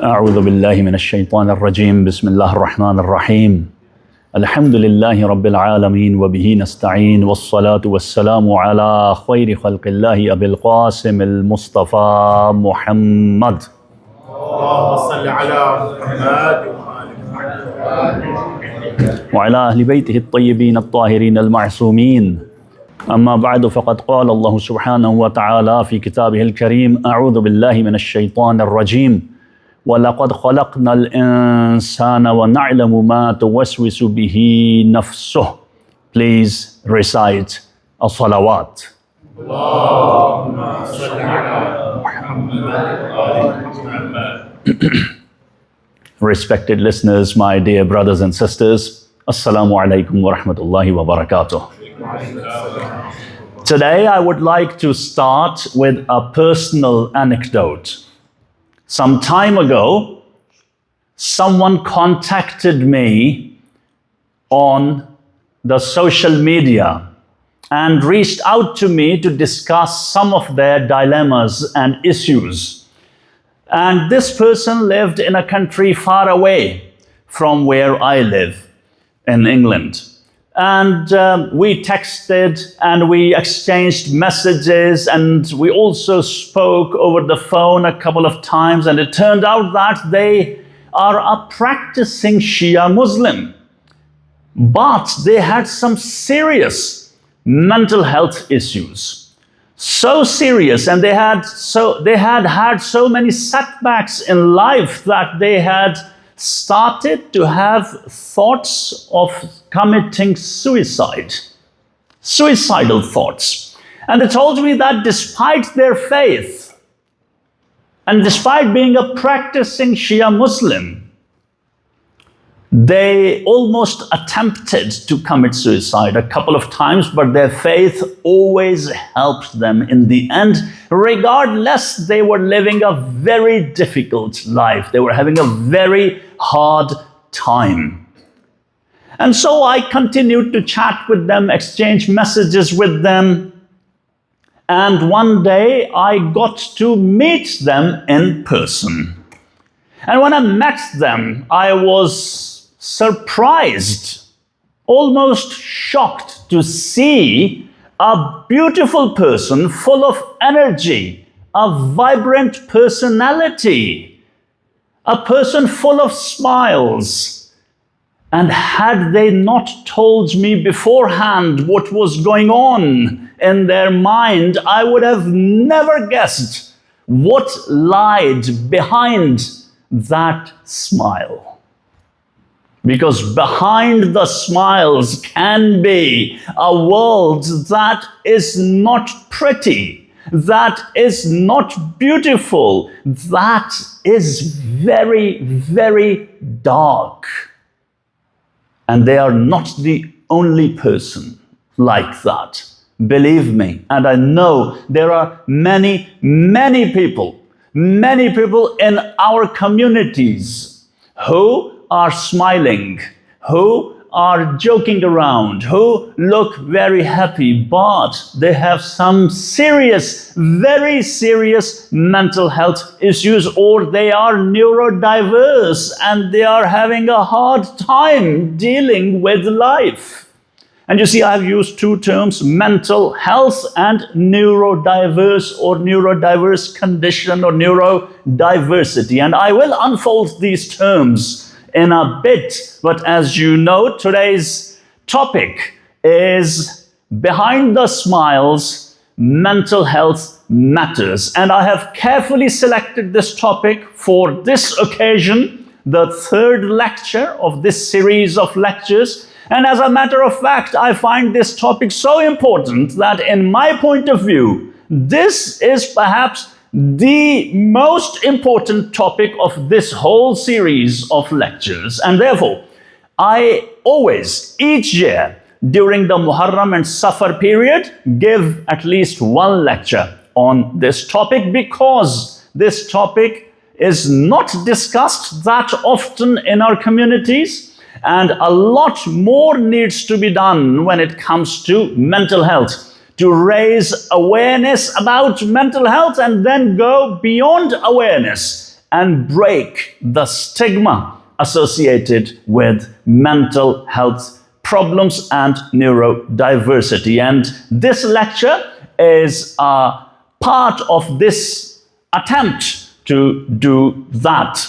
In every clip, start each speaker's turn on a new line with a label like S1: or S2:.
S1: أعوذ بالله من الشيطان الرجيم بسم الله الرحمن الرحيم الحمد لله رب العالمين وبه نستعين والصلاة والسلام على خير خلق الله أبي القاسم المصطفى محمد
S2: اللهم صل على محمد
S1: وعلى أهل بيته الطيبين الطاهرين المعصومين أما بعد فقد قال الله سبحانه وتعالى في كتابه الكريم أعوذ بالله من الشيطان الرجيم وَلَقَدْ خَلَقْنَا الْإِنسَانَ وَنَعْلَمُ مَا تُوَسْوِسُ بِهِ نَفْسُهُ. Please recite as-salawat.
S2: اللهم صل على محمد.
S1: Respected listeners, my dear brothers and sisters, Assalamu alaikum wa rahmatullahi wa barakatuh. Today I would like to start with a personal anecdote. Some time ago, someone contacted me on the social media and reached out to me to discuss some of their dilemmas and issues. And this person lived in a country far away from where I live, in England. And we texted and we exchanged messages and we also spoke over the phone a couple of times, and it turned out that they are a practicing Shia Muslim. But they had some serious mental health issues. So serious, and they had had so many setbacks in life that they had started to have thoughts of committing suicidal thoughts. And they told me that despite their faith, and despite being a practicing Shia Muslim, they almost attempted to commit suicide a couple of times, but their faith always helped them in the end. Regardless, they were living a very difficult life. They were having a very hard time. And so I continued to chat with them, exchange messages with them. And one day I got to meet them in person. And when I met them, I was surprised, almost shocked to see a beautiful person full of energy, a vibrant personality, a person full of smiles. And had they not told me beforehand what was going on in their mind, I would have never guessed what lied behind that smile. Because behind the smiles can be a world that is not pretty, that is not beautiful, that is very, very dark. And they are not the only person like that. Believe me, and I know there are many, many people in our communities who are smiling, who are joking around, who look very happy, but they have some serious, very serious mental health issues, or they are neurodiverse and they are having a hard time dealing with life. And you see, I've used two terms, mental health and neurodiverse or neurodiverse condition or neurodiversity. And I will unfold these terms in a bit, but as you know, today's topic is Behind the Smiles, Mental Health Matters. And I have carefully selected this topic for this occasion, the third lecture of this series of lectures. And as a matter of fact, I find this topic so important that in my point of view, this is perhaps the most important topic of this whole series of lectures. And therefore, I always, each year, during the Muharram and Safar period, give at least one lecture on this topic, because this topic is not discussed that often in our communities, and a lot more needs to be done when it comes to mental health, to raise awareness about mental health and then go beyond awareness and break the stigma associated with mental health problems and neurodiversity. And this lecture is a part of this attempt to do that,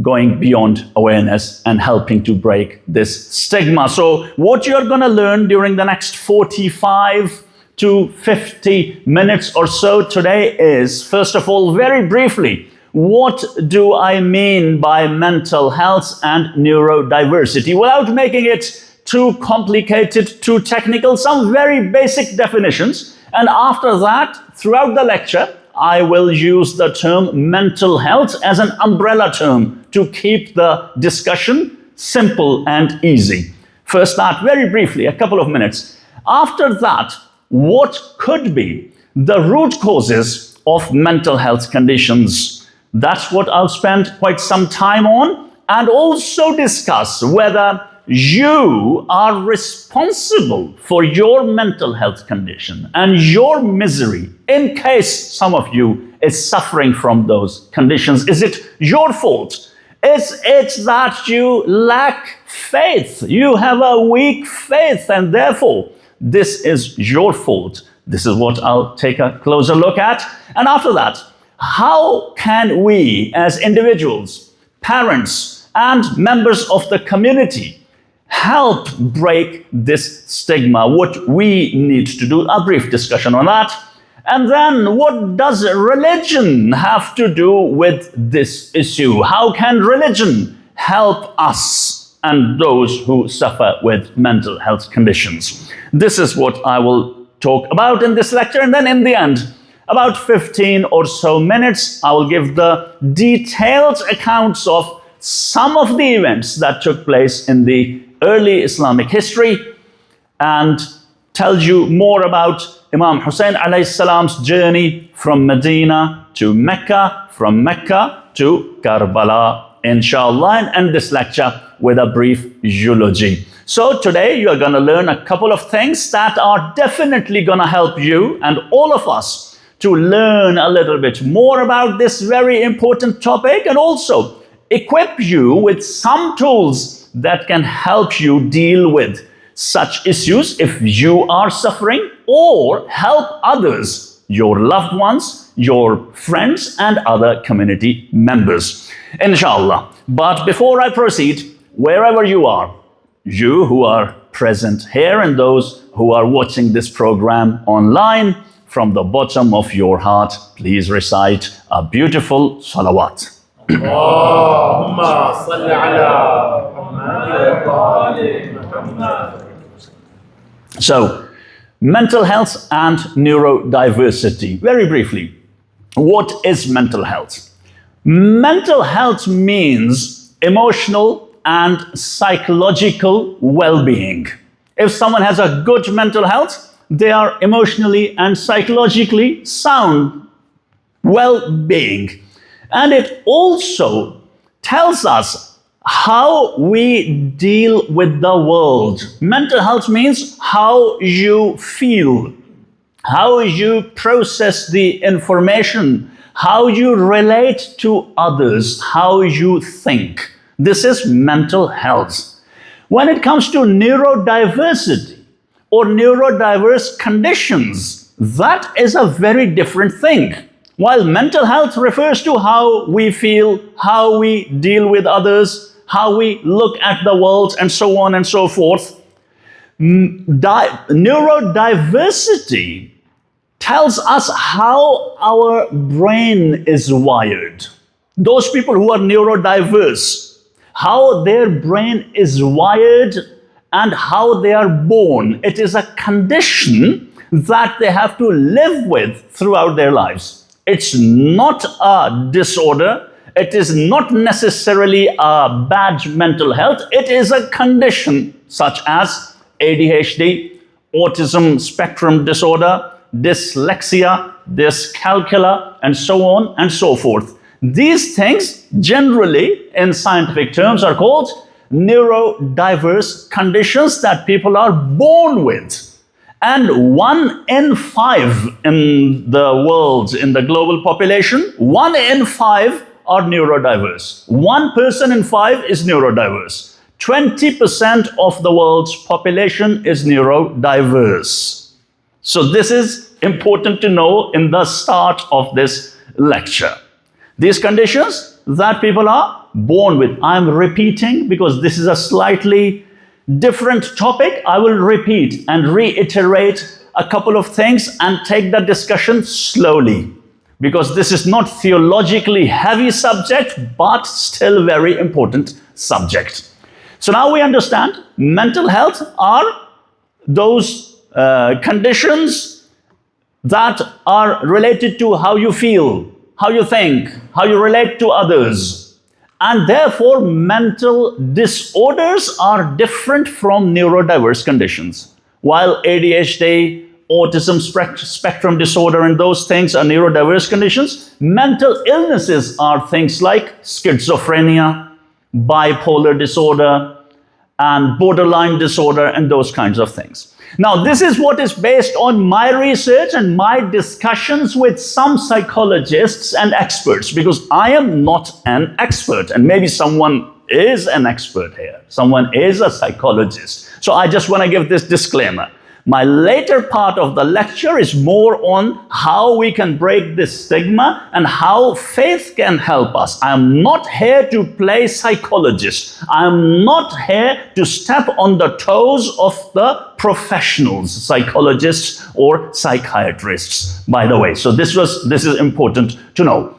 S1: going beyond awareness and helping to break this stigma. So what you're going to learn during the next 45 to 50 minutes or so today is, first of all, very briefly, what do I mean by mental health and neurodiversity? Without making it too complicated, too technical, some very basic definitions. And after that, throughout the lecture, I will use the term mental health as an umbrella term to keep the discussion simple and easy. First that, very briefly, a couple of minutes. After that, what could be the root causes of mental health conditions? That's what I'll spend quite some time on, and also discuss whether you are responsible for your mental health condition and your misery in case some of you is suffering from those conditions. Is it your fault? Is it that you lack faith? You have a weak faith and therefore this is your fault. This is what I'll take a closer look at. And after that, how can we as individuals, parents, and members of the community help break this stigma? What we need to do, a brief discussion on that. And then what does religion have to do with this issue? How can religion help us and those who suffer with mental health conditions? This is what I will talk about in this lecture. And then in the end, about 15 or so minutes, I will give the detailed accounts of some of the events that took place in the early Islamic history and tell you more about Imam Hussain alayhi salam's journey from Medina to Mecca, from Mecca to Karbala, inshallah, and end this lecture with a brief eulogy. So today you are going to learn a couple of things that are definitely going to help you and all of us to learn a little bit more about this very important topic, and also equip you with some tools that can help you deal with such issues if you are suffering, or help others, your loved ones, your friends, and other community members, inshallah. But before I proceed, wherever you are, you who are present here and those who are watching this program online, from the bottom of your heart, please recite a beautiful salawat.
S2: Allahumma salli ala Muhammad wa ali Muhammad.
S1: So, mental health and neurodiversity. Very briefly, what is mental health? Mental health means emotional and psychological well-being. If someone has a good mental health, they are emotionally and psychologically sound, well-being. And it also tells us how we deal with the world. Mental health means how you feel, how you process the information, how you relate to others, how you think. This is mental health. When it comes to neurodiversity or neurodiverse conditions, that is a very different thing. While mental health refers to how we feel, how we deal with others, how we look at the world, and so on and so forth, neurodiversity tells us how our brain is wired. Those people who are neurodiverse, how their brain is wired and how they are born. It is a condition that they have to live with throughout their lives. It's not a disorder. It is not necessarily a bad mental health. It is a condition such as ADHD, autism spectrum disorder, dyslexia, dyscalculia, and so on and so forth. These things generally in scientific terms are called neurodiverse conditions that people are born with. And 1 in 5 in the world, in the global population, 1 in 5 are neurodiverse. 1 person in 5 is neurodiverse. 20% of the world's population is neurodiverse. So this is important to know in the start of this lecture. These conditions that people are born with. I'm repeating because this is a slightly different topic. I will repeat and reiterate a couple of things and take the discussion slowly, because this is not theologically heavy subject, but still very important subject. So now we understand mental health are those conditions that are related to how you feel, how you think, how you relate to others. And therefore, mental disorders are different from neurodiverse conditions. While ADHD, autism spectrum disorder, and those things are neurodiverse conditions, mental illnesses are things like schizophrenia, bipolar disorder, and borderline disorder, and those kinds of things. Now, this is what is based on my research and my discussions with some psychologists and experts, because I am not an expert, and maybe someone is an expert here. Someone is a psychologist. So I just want to give this disclaimer. My later part of the lecture is more on how we can break this stigma and how faith can help us. I am not here to play psychologist. I am not here to step on the toes of the professionals, psychologists or psychiatrists, by the way. So this is important to know.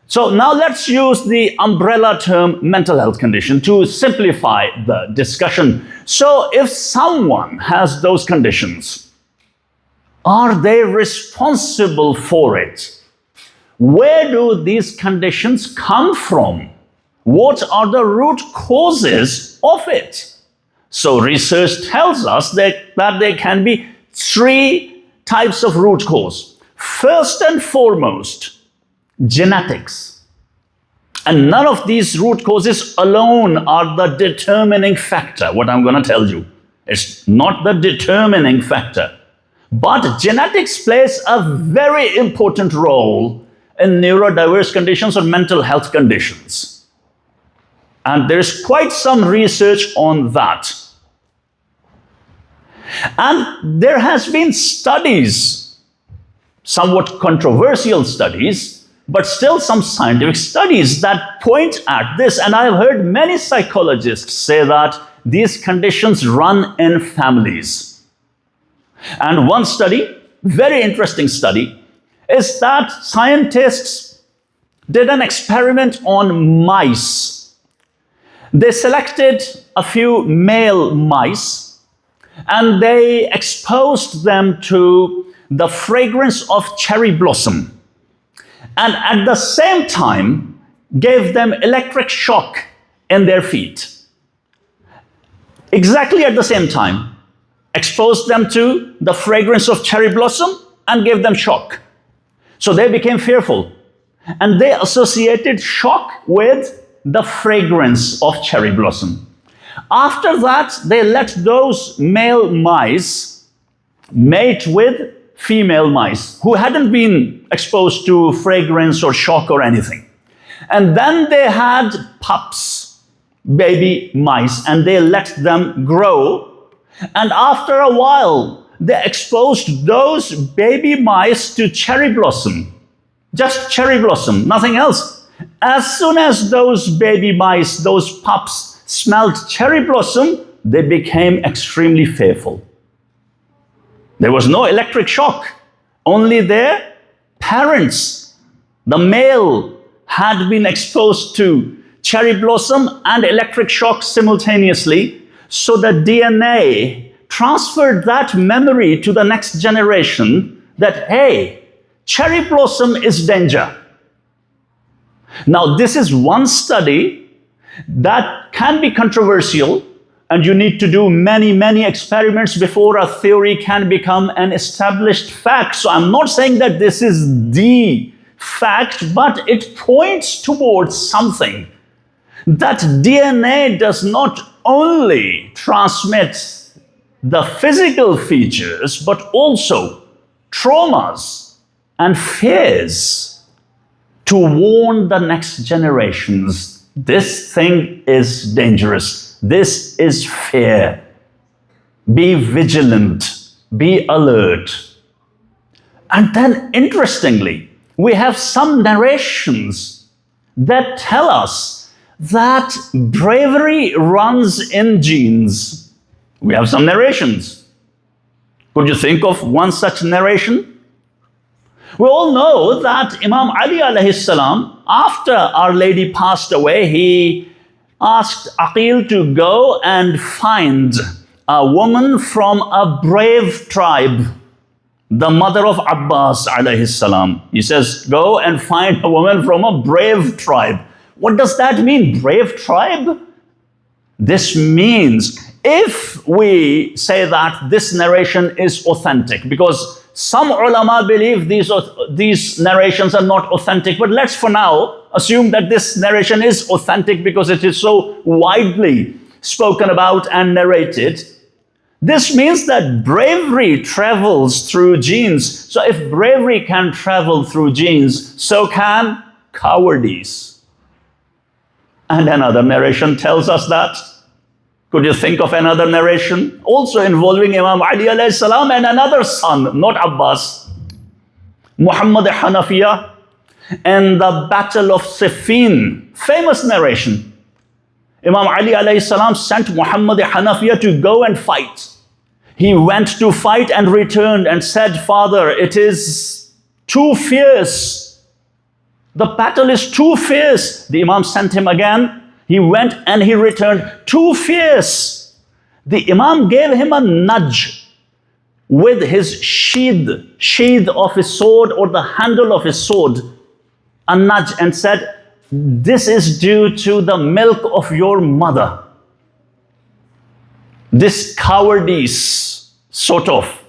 S1: So now let's use the umbrella term mental health condition to simplify the discussion. So if someone has those conditions, are they responsible for it? Where do these conditions come from? What are the root causes of it? So research tells us that there can be 3 types of root cause. First and foremost, genetics. And none of these root causes alone are the determining factor, what I'm going to tell you. It's not the determining factor. But genetics plays a very important role in neurodiverse conditions or mental health conditions. And there's quite some research on that. And there has been studies, somewhat controversial studies, but still some scientific studies that point at this. And I've heard many psychologists say that these conditions run in families. And one study, very interesting study, is that scientists did an experiment on mice. They selected a few male mice and they exposed them to the fragrance of cherry blossom, and at the same time gave them electric shock in their feet. Exactly at the same time, exposed them to the fragrance of cherry blossom and gave them shock. So they became fearful, and they associated shock with the fragrance of cherry blossom. After that, they let those male mice mate with female mice who hadn't been exposed to fragrance or shock or anything. And then they had pups, baby mice, and they let them grow. And after a while, they exposed those baby mice to cherry blossom, just cherry blossom, nothing else. As soon as those baby mice, those pups, smelled cherry blossom, they became extremely fearful. There was no electric shock. Only their parents, the male, had been exposed to cherry blossom and electric shock simultaneously. So the DNA transferred that memory to the next generation that, hey, cherry blossom is danger. Now, this is one study that can be controversial, and you need to do many, many experiments before a theory can become an established fact. So I'm not saying that this is the fact, but it points towards something. That DNA does not only transmit the physical features, but also traumas and fears to warn the next generations. This thing is dangerous. This is fear. Be vigilant. Be alert. And then, interestingly, we have some narrations that tell us that bravery runs in genes. We have some narrations. Could you think of one such narration? We all know that Imam Ali alayhi salam, after Our Lady passed away, he asked Aqil to go and find a woman from a brave tribe, the mother of Abbas alayhi salam. He says, go and find a woman from a brave tribe. What does that mean, brave tribe? This means, if we say that this narration is authentic, because some ulama believe these narrations are not authentic, but let's for now assume that this narration is authentic because it is so widely spoken about and narrated. This means that bravery travels through genes. So if bravery can travel through genes, so can cowardice. And another narration tells us that. Could you think of another narration? Also involving Imam Ali alayhi salam and another son, not Abbas. Muhammad Hanafiya and the Battle of Siffin. Famous narration. Imam Ali alayhi salam sent Muhammad Hanafiya to go and fight. He went to fight and returned and said, Father, it is too fierce. The battle is too fierce. The Imam sent him again. He went and he returned, too fierce. The Imam gave him a nudge with his sheath of his sword or the handle of his sword, a nudge, and said, this is due to the milk of your mother. This cowardice, sort of.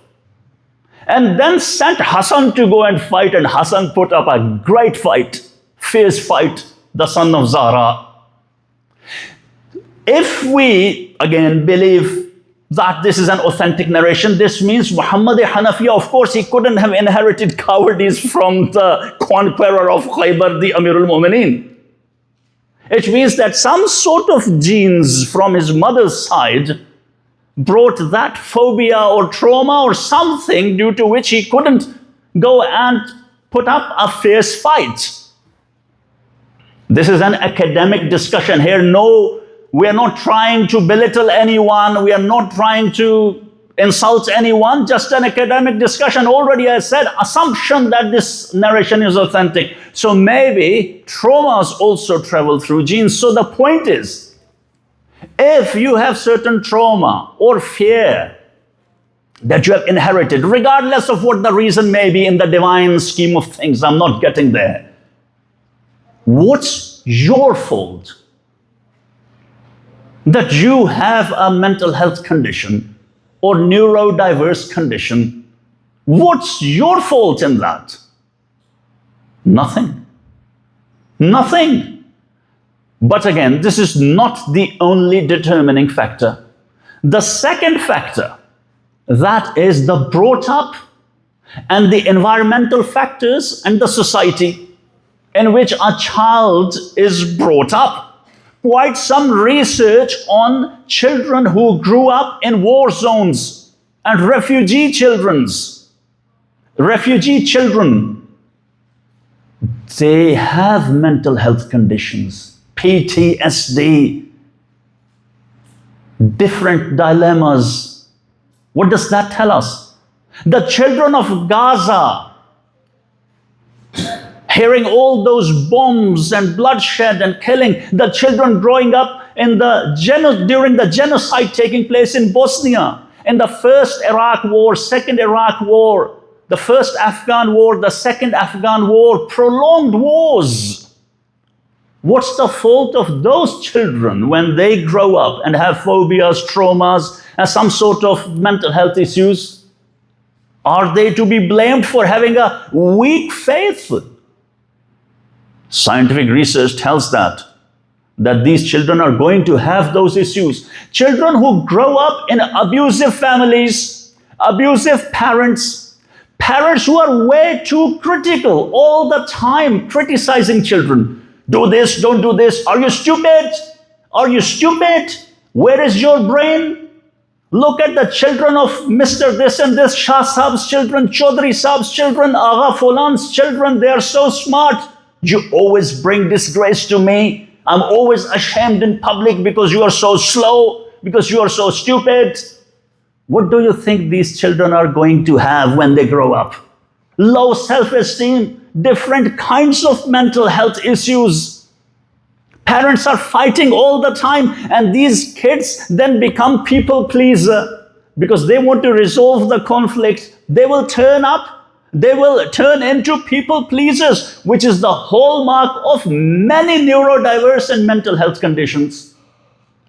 S1: And then sent Hassan to go and fight, and Hassan put up a great fight, fierce fight, the son of Zahra. If we, again, believe that this is an authentic narration, this means Muhammad Hanafiya, of course, he couldn't have inherited cowardice from the conqueror of Khaybar, the Amirul Mu'mineen. It means that some sort of genes from his mother's side brought that phobia or trauma or something due to which he couldn't go and put up a fierce fight. This is an academic discussion here. No, we are not trying to belittle anyone. We are not trying to insult anyone. Just an academic discussion. Already I said, assumption that this narration is authentic. So maybe traumas also travel through genes. So the point is, if you have certain trauma or fear that you have inherited, regardless of what the reason may be in the divine scheme of things, I'm not getting there. What's your fault? That you have a mental health condition or neurodiverse condition. What's your fault in that? Nothing. Nothing. But again, this is not the only determining factor. The second factor, that is the brought up and the environmental factors and the society in which a child is brought up. Quite some research on children who grew up in war zones and refugee children. They have mental health conditions, PTSD, different dilemmas. What does that tell us? The children of Gaza, hearing all those bombs and bloodshed and killing, the children growing up in during the genocide taking place in Bosnia, in the first Iraq war, second Iraq war, the first Afghan war, the second Afghan war, prolonged wars. What's the fault of those children when they grow up and have phobias, traumas, and some sort of mental health issues? Are they to be blamed for having a weak faith? Scientific research tells that these children are going to have those issues. Children who grow up in abusive families, abusive parents, Parents who are way too critical, all the time criticizing children. Do this, don't do this. Are you stupid? Are you stupid? Where is your brain? Look at the children of Mr. This and this, Shah Saab's children, Chaudhry Saab's children, Agha Fulan's children. They are so smart. You always bring disgrace to me. I'm always ashamed in public because you are so slow, because you are so stupid. What do you think these children are going to have when they grow up? Low self-esteem, different kinds of mental health issues. Parents are fighting all the time, and these kids then become people pleaser because they want to resolve the conflict. They will turn up, they will turn into people pleasers, which is the hallmark of many neurodiverse and mental health conditions.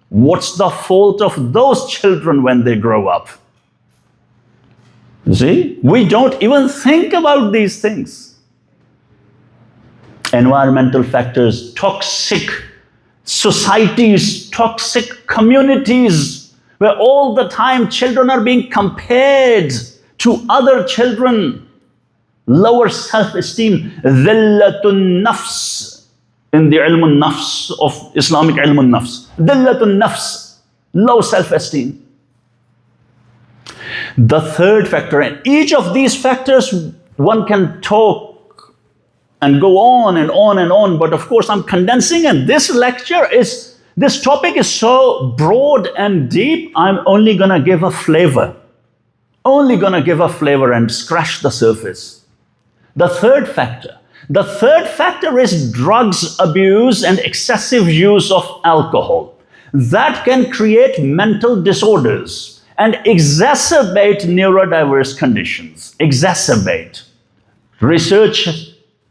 S1: What's the fault of those children when they grow up? You see, we don't even think about these things. Environmental factors, toxic societies, toxic communities, where all the time children are being compared to other children. Lower self-esteem, dhillatun nafs, in the ilm nafs of Islamic ilm nafs. Dhillatun nafs, low self-esteem. The third factor, and each of these factors one can talk and go on and on and on, but of course I'm condensing, and this topic is so broad and deep, I'm only gonna give a flavor. Only gonna give a flavor and scratch the surface. The third factor is drugs abuse and excessive use of alcohol. That can create mental disorders and exacerbate neurodiverse conditions. Exacerbate.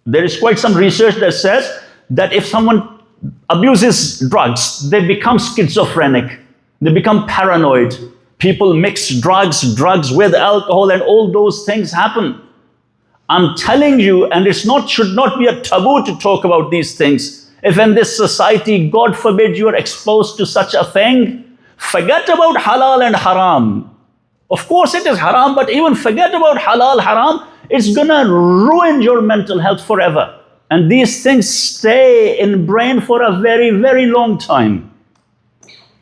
S1: There is quite some research that says that if someone abuses drugs, they become schizophrenic, they become paranoid. People mix drugs with alcohol, and all those things happen. I'm telling you, and should not be a taboo to talk about these things. If in this society, God forbid, you are exposed to such a thing, forget about halal and haram. Of course it is haram, but even forget about halal, haram. It's gonna ruin your mental health forever. And these things stay in brain for a very, very long time.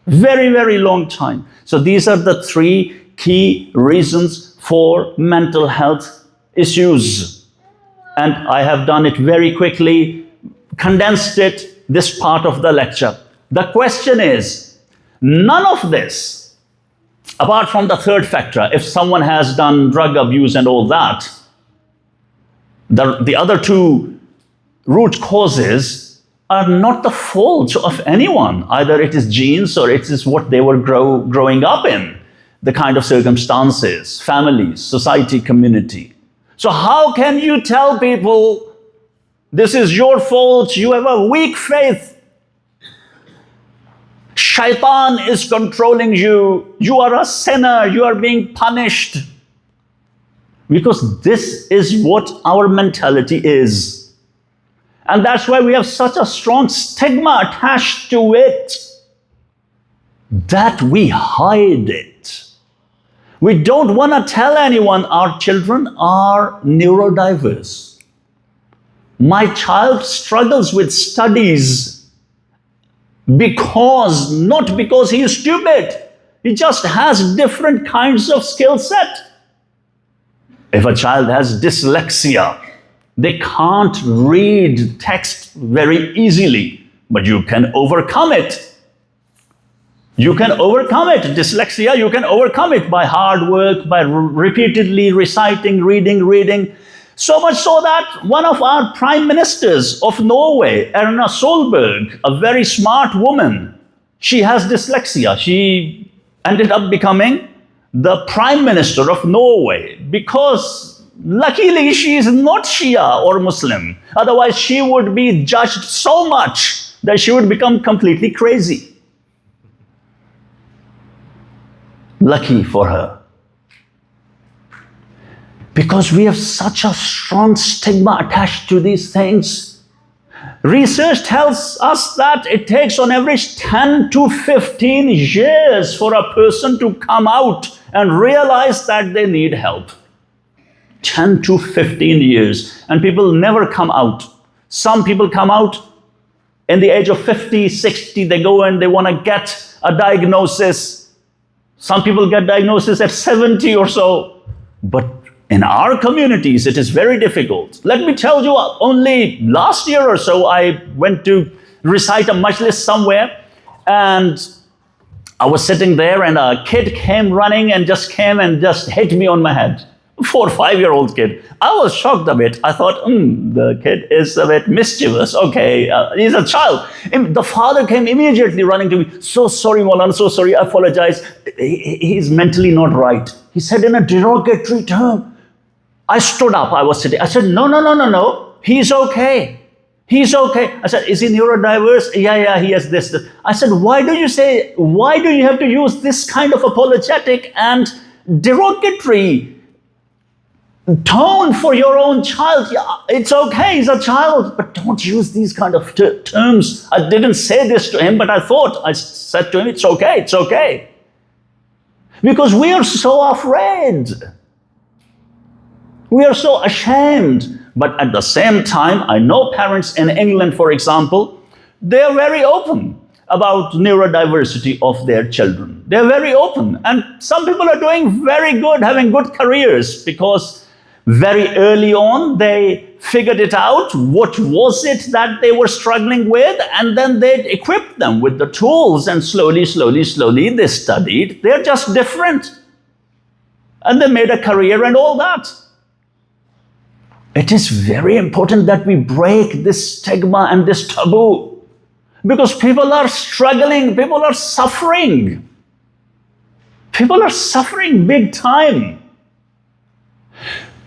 S1: Very, very long time. So these are the three key reasons for mental health issues. And I have done it very quickly, condensed it, this part of the lecture. The question is, none of this, apart from the third factor, if someone has done drug abuse and all that, the other two root causes are not the fault of anyone. Either it is genes or it is what they were growing up in, the kind of circumstances, families, society, community. So how can you tell people, this is your fault, you have a weak faith, shaitan is controlling you, you are a sinner, you are being punished? Because this is what our mentality is. And that's why we have such a strong stigma attached to it, that we hide it. We don't want to tell anyone our children are neurodiverse. My child struggles with studies not because he is stupid. He just has different kinds of skill set. If a child has dyslexia, they can't read text very easily, but you can overcome it. You can overcome it. Dyslexia, you can overcome it by hard work, by repeatedly reciting, reading. So much so that one of our prime ministers of Norway, Erna Solberg, a very smart woman, she has dyslexia. She ended up becoming the Prime Minister of Norway because luckily she is not Shia or Muslim. Otherwise she would be judged so much that she would become completely crazy. Lucky for her. Because we have such a strong stigma attached to these things. Research tells us that it takes on average 10 to 15 years for a person to come out and realize that they need help. 10 to 15 years, and people never come out. Some people come out in the age of 50, 60, they go and they want to get a diagnosis. Some people get diagnosis at 70 or so. But in our communities, it is very difficult. Let me tell you, only last year or so, I went to recite a majlis somewhere, and I was sitting there, and a kid came running and just hit me on my head. 4 or 5 year old kid. I was shocked a bit. I thought, the kid is a bit mischievous. Okay, he's a child. The father came immediately running to me. So sorry, Maulana, so sorry, I apologize. He's mentally not right. He said in a derogatory term. I stood up, I was sitting. I said, no. He's okay. He's okay. I said, is he neurodiverse? Yeah, he has this. I said, why do you have to use this kind of apologetic and derogatory tone for your own child? Yeah, it's okay, he's a child, but don't use these kind of terms. I didn't say this to him, but I said to him, it's okay. Because we are so afraid. We are so ashamed. But at the same time, I know parents in England, for example, they're very open about neurodiversity of their children. They're very open. And some people are doing very good, having good careers, because very early on, they figured it out. What was it that they were struggling with? And then they equipped them with the tools, and slowly, they studied. They're just different. And they made a career and all that. It is very important that we break this stigma and this taboo, because people are struggling, people are suffering. People are suffering big time.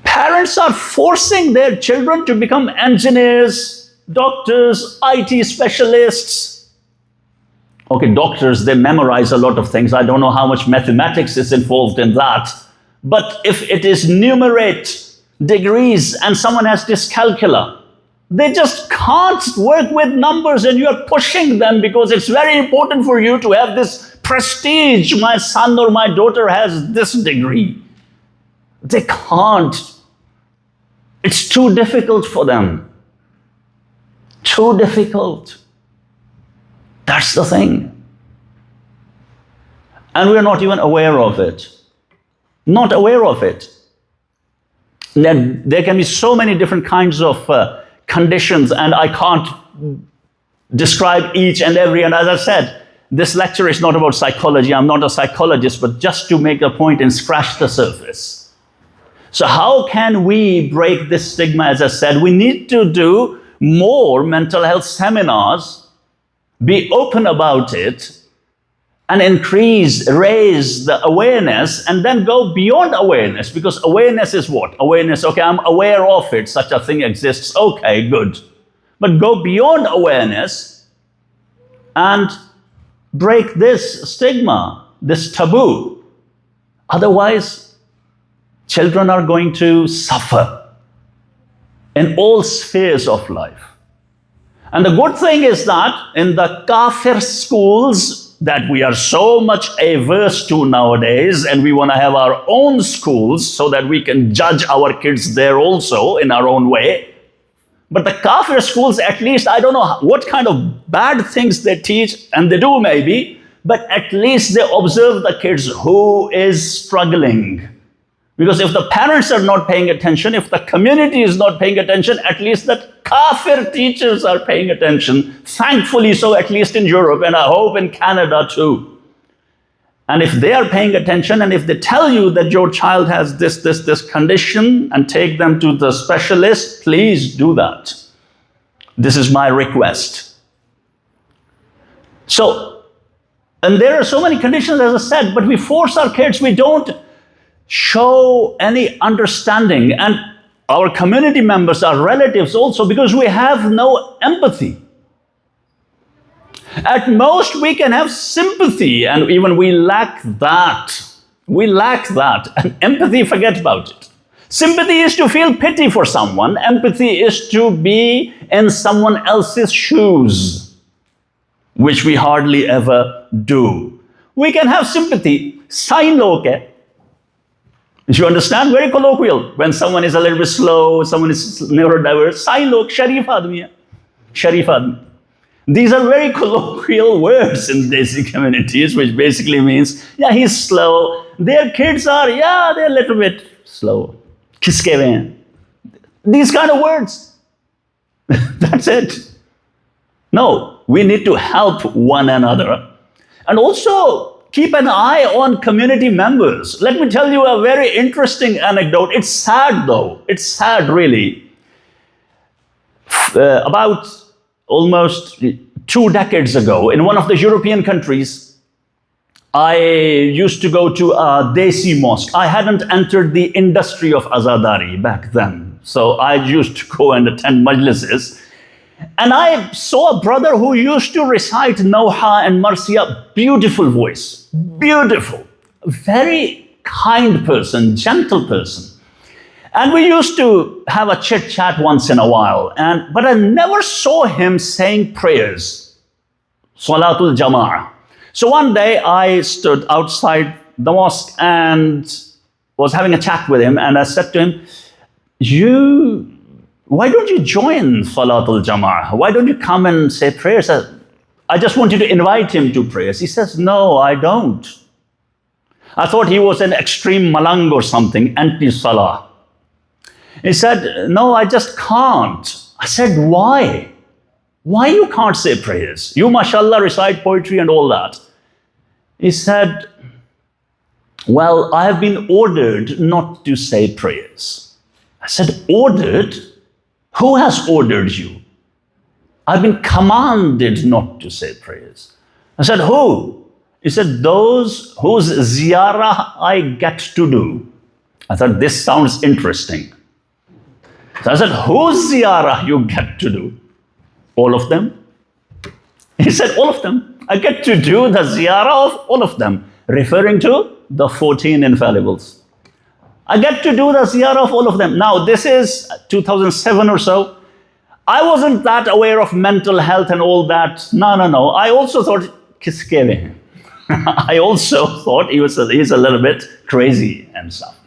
S1: Parents are forcing their children to become engineers, doctors, IT specialists. Okay, doctors, they memorize a lot of things. I don't know how much mathematics is involved in that. But if it is numerate degrees and someone has dyscalculia, they just can't work with numbers, and you're pushing them because it's very important for you to have this prestige. My son or my daughter has this degree. They can't. It's too difficult for them. Too difficult. That's the thing. And we're not even aware of it. Not aware of it. There can be so many different kinds of conditions, and I can't describe each and every. And as I said, this lecture is not about psychology. I'm not a psychologist, but just to make a point and scratch the surface. So how can we break this stigma? As I said, we need to do more mental health seminars, be open about it, and raise the awareness, and then go beyond awareness, because awareness is what? Awareness, okay, I'm aware of it, such a thing exists, okay, good. But go beyond awareness and break this stigma, this taboo. Otherwise, children are going to suffer in all spheres of life. And the good thing is that in the kafir schools that we are so much averse to nowadays, and we want to have our own schools so that we can judge our kids there also in our own way. But the kafir schools, at least, I don't know what kind of bad things they teach, and they do maybe, but at least they observe the kids who is struggling. Because if the parents are not paying attention, if the community is not paying attention, at least the kafir teachers are paying attention. Thankfully so, at least in Europe, and I hope in Canada too. And if they are paying attention, and if they tell you that your child has this condition, and take them to the specialist, please do that. This is my request. So, and there are so many conditions, as I said, but we force our kids, we don't show any understanding, and our community members, our relatives also, because we have no empathy. At most, we can have sympathy, and even we lack that. We lack that. And empathy, forget about it. Sympathy is to feel pity for someone. Empathy is to be in someone else's shoes, which we hardly ever do. We can have sympathy. Sign log hai. You understand? Very colloquial. When someone is a little bit slow, someone is neurodiverse, Sai log, Sharif aadmi hai. Sharif aadmi. These are very colloquial words in Desi communities, which basically means, yeah, he's slow. Their kids are, yeah, they're a little bit slow. Kiske hue hain. These kind of words. That's it. No, we need to help one another. And also, keep an eye on community members. Let me tell you a very interesting anecdote. It's sad though. It's sad really. About almost 2 decades ago, in one of the European countries, I used to go to a Desi mosque. I hadn't entered the industry of Azadari back then. So I used to go and attend majlises. And I saw a brother who used to recite Nauha and Marsiya. Beautiful voice, beautiful, very kind person, gentle person. And we used to have a chit chat once in a while. But I never saw him saying prayers, Salatul Jama'ah. So one day I stood outside the mosque and was having a chat with him. And I said to him, why don't you join Salatul Jama'ah? Why don't you come and say prayers? I just wanted to invite him to prayers. He says, no, I don't. I thought he was an extreme malang or something, anti-salah. He said, no, I just can't. I said, why? Why you can't say prayers? You, mashallah, recite poetry and all that. He said, well, I have been ordered not to say prayers. I said, ordered? Who has ordered you? I've been commanded not to say prayers. I said, who? He said, those whose ziyarah I get to do. I thought, this sounds interesting. So I said, whose ziyarah you get to do? All of them? He said, all of them. I get to do the ziyarah of all of them, referring to the 14 infallibles. I get to do the ziyarah of all of them. Now, this is 2007 or so. I wasn't that aware of mental health and all that. No. I also thought, kiske hue hain. I also thought he's a little bit crazy and stuff.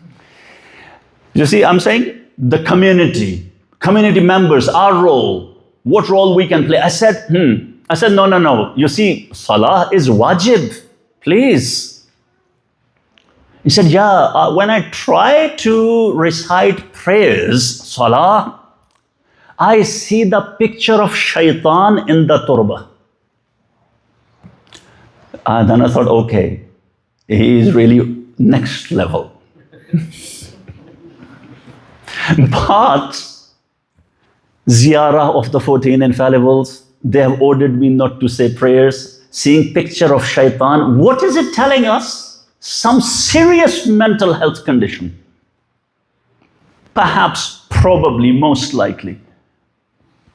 S1: You see, I'm saying the community members, our role, what role we can play. I said, no. You see, salah is wajib, please. He said, yeah, when I try to recite prayers, salah, I see the picture of shaitan in the turba. And then I thought, okay, he is really next level. But ziyarah of the 14 infallibles, they have ordered me not to say prayers. Seeing picture of shaitan, what is it telling us? Some serious mental health condition. Perhaps, probably, most likely.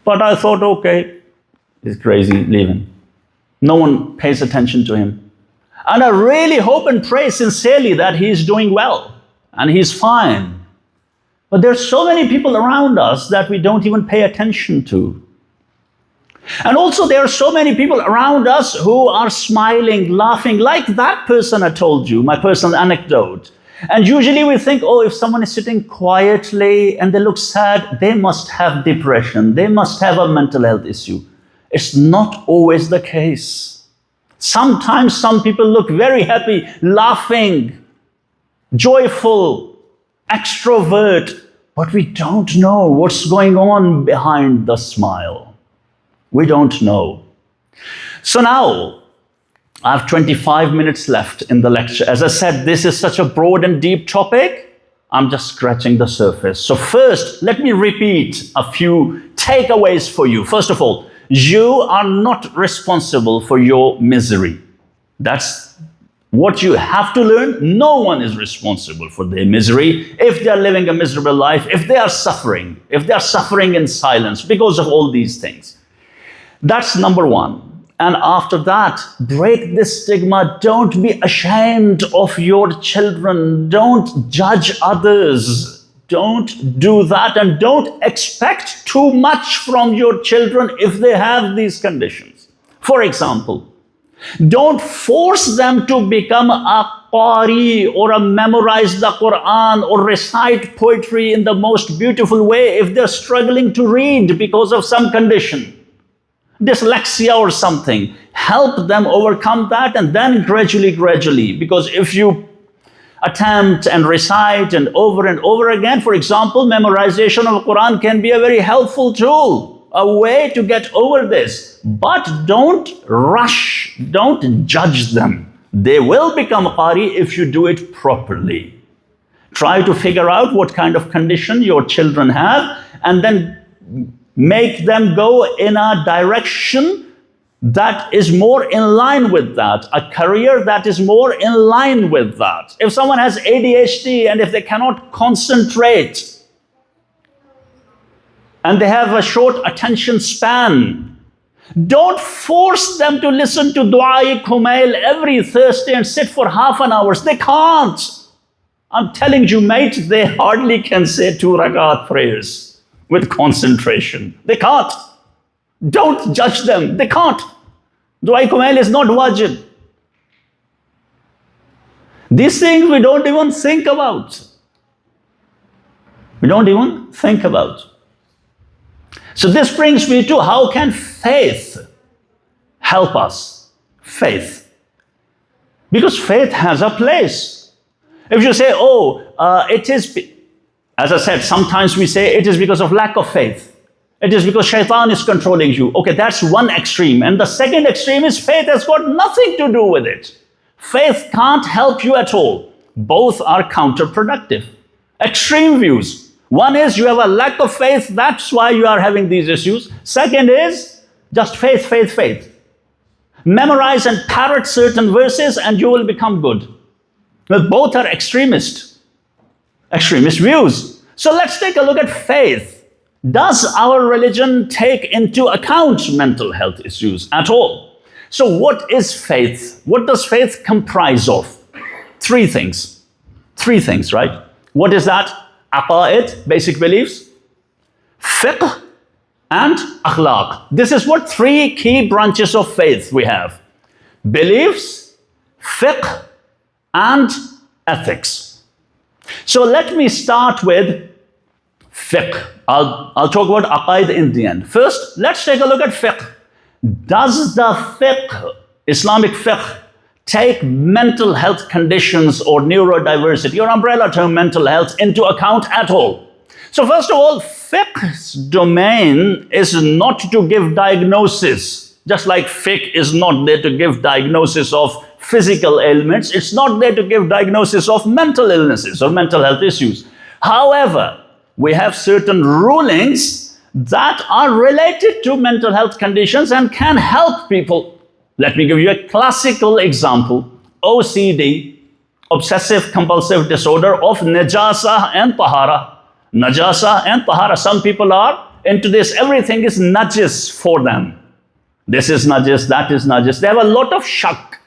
S1: But I thought, okay, he's crazy, leave him. No one pays attention to him. And I really hope and pray sincerely that he's doing well and he's fine. But there are so many people around us that we don't even pay attention to. And also there are so many people around us who are smiling, laughing, like that person I told you, my personal anecdote. And usually we think, oh, if someone is sitting quietly and they look sad, they must have depression, they must have a mental health issue. It's not always the case. Sometimes some people look very happy, laughing, joyful, extrovert, but we don't know what's going on behind the smile. We don't know. So now, I have 25 minutes left in the lecture. As I said, this is such a broad and deep topic. I'm just scratching the surface. So first, let me repeat a few takeaways for you. First of all, you are not responsible for your misery. That's what you have to learn. No one is responsible for their misery. If they are living a miserable life, if they are suffering in silence because of all these things. That's number one. And after that, break this stigma. Don't be ashamed of your children. Don't judge others. Don't do that, and don't expect too much from your children if they have these conditions. For example, don't force them to become a qari or a memorize the Quran or recite poetry in the most beautiful way if they're struggling to read because of some condition, dyslexia or something. Help them overcome that, and then gradually, because if you attempt and recite and over again, for example, memorization of Quran can be a very helpful tool, a way to get over this. But don't rush, don't judge them. They will become qari if you do it properly. Try to figure out what kind of condition your children have, and then make them go in a direction that is more in line with that, a career that is more in line with that. If someone has ADHD and if they cannot concentrate and they have a short attention span, don't force them to listen to Du'a Kumail every Thursday and sit for half an hour. They can't. I'm telling you, mate, they hardly can say 2 rakat prayers with concentration. They can't. Don't judge them. They can't. Du'a Kumail is not wajib. These things we don't even think about. We don't even think about. So this brings me to, how can faith help us? Faith. Because faith has a place. If you say, it is, as I said, sometimes we say it is because of lack of faith. It is because shaitan is controlling you. Okay, that's one extreme. And the second extreme is faith has got nothing to do with it. Faith can't help you at all. Both are counterproductive. Extreme views. One is you have a lack of faith, that's why you are having these issues. Second is just faith. Memorize and parrot certain verses and you will become good. But both are extremist views. So let's take a look at faith. Does our religion take into account mental health issues at all? So what is faith? What does faith comprise of? 3 things. 3 things, right? What is that? Aqaid, basic beliefs, fiqh, and akhlaq. This is what 3 key branches of faith we have. Beliefs, fiqh, and ethics. So let me start with fiqh. I'll talk about aqaid in the end. First, let's take a look at fiqh. Does the fiqh, Islamic fiqh, take mental health conditions or neurodiversity, or umbrella term mental health, into account at all? So first of all, fiqh's domain is not to give diagnosis. Just like fiqh is not there to give diagnosis of physical ailments, it's not there to give diagnosis of mental illnesses or mental health issues. However, we have certain rulings that are related to mental health conditions and can help people. Let me give you a classical example. OCD, obsessive compulsive disorder of najasa and tahara. Najasa and tahara. Some people are into this. Everything is najis for them. This is najis, that is najis. They have a lot of shak.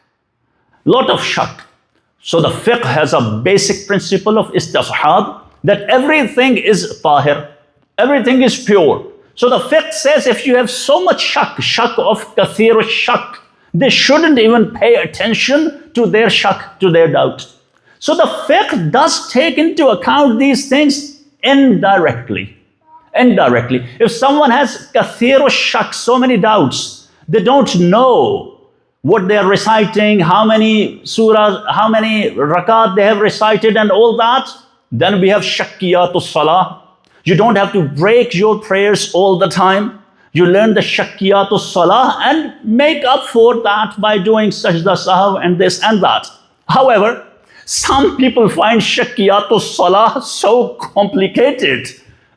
S1: So the fiqh has a basic principle of istishab, that everything is tahir. Everything is pure. So the fiqh says if you have so much shak of kathir shak, they shouldn't even pay attention to their shak, to their doubt. So the fiqh does take into account these things indirectly. If someone has kathir shak, so many doubts, they don't know what they are reciting, how many surahs, how many rakat they have recited and all that, then we have shakkiyatus salah. You don't have to break your prayers all the time. You learn the shakkiyatus salah and make up for that by doing sajda sahw and this and that. However, some people find shakkiyatus salah so complicated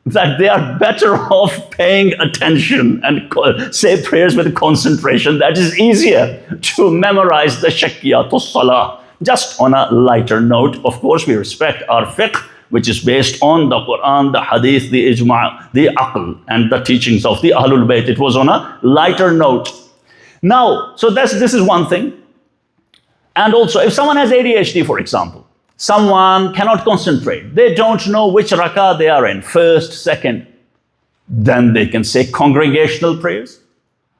S1: that they are better off paying attention and say prayers with concentration. That is easier to memorize the shakkiyatus salah. Just on a lighter note, of course, we respect our fiqh, which is based on the Quran, the Hadith, the Ijma', the Aql, and the teachings of the Ahlul Bayt. It was on a lighter note. Now, so this is one thing. And also, if someone has ADHD, for example, someone cannot concentrate, they don't know which rakah they are in, first, second, then they can say congregational prayers.